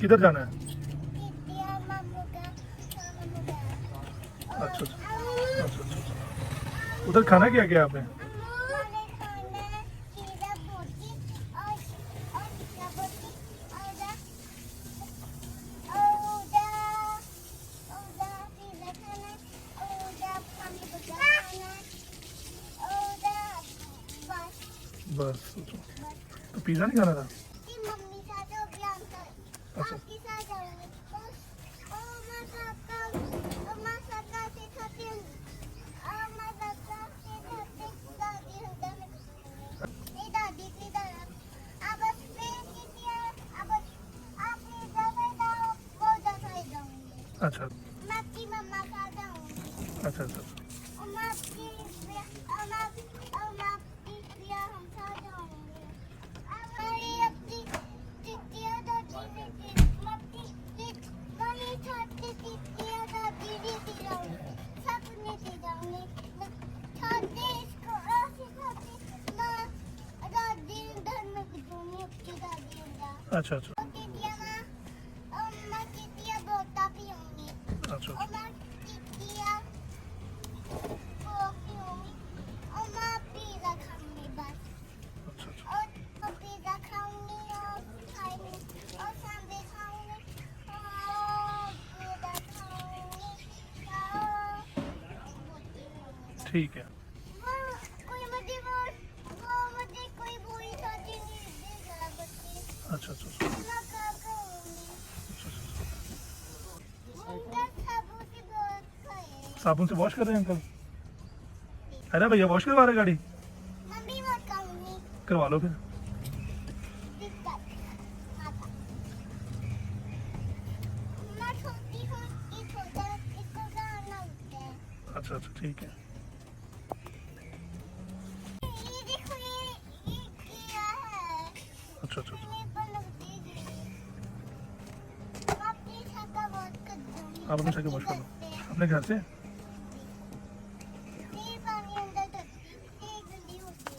किधर जाना है? दीदिया मामू का मामू का अच्छा अच्छा अच्छा अच्छा। उधर खाना क्या क्या आपने? मैंने खाना हीरा बोटी और हीरा बोटी और हीरा खाना और पानी का खाना और बस बस बस तो पिज़्ज़ा नहीं खाना था? की मम्मी साथ हो गया अच्छा आपकी साथ जाऊंगी और मैं सका से खाती हूँ और मैं सका से खाती दादी होता है ये दादी की तरह अब अब आप इधर जाओ वो उधर जाऊंगी अच्छा मैं आपकी मम्मा का जाऊंगी अच्छा अच्छा अच्छा। और मैं आपकी और मैं आपकी प्रिया हम साथ जाऊंगे हमारी अपनी चिट्ठियाँ दादी ने मम्मी मम्मी छोटी चिट्ठियाँ दादी ने दी जाऊंगी सबने दी जाऊंगी छोटी इसको ऐसी छोटी मैं दादी घर में दूंगी अपनी दादी का अच्छा अच्छा चिट्ठियाँ मैं चिट्ठियाँ बोलता भी होंगी अच्छा और मैं चिट्ठियाँ बोलती होंगी और मैं पिज़्ज़ा खाऊंगी बस अच्छा अच्छा। और पिज़्ज़ा खाऊंगी और खाऊंगी और सैंडविच खाऊंगी और पिज़्ज़ा खाऊंगी और ठीक है। मुझे कोई बुरी शादी नहीं देगा बच्ची अच्छा अच्छा अच्छा मैं क्या करूंगी अच्छा अच्छा। उनका साबुन से बहुत खाए साबुन से वॉश कर रहे हैं अंकल? अरे भैया वॉश करवा रहे हैं गाड़ी? मम्मी मत खाऊंगी करवा लो फिर। दिक्कत आता मैं छोटी हूँ इसको गाना होता है अच्छा अच्छा ठीक है। ये देखो ये क्या है अच्छा अच्छा अच्छा। ये बना दीजिए अपनी छक्का बहुत कर दूंगी आप अपने शक्ल वॉश कर लो अपने घर से। ये पानी अंदर करती ये गंदी होती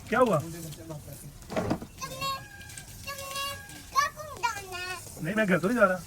क्या हुआ? तुमने क्या कूद डालना है नहीं मैं घर तो नहीं जा रहा।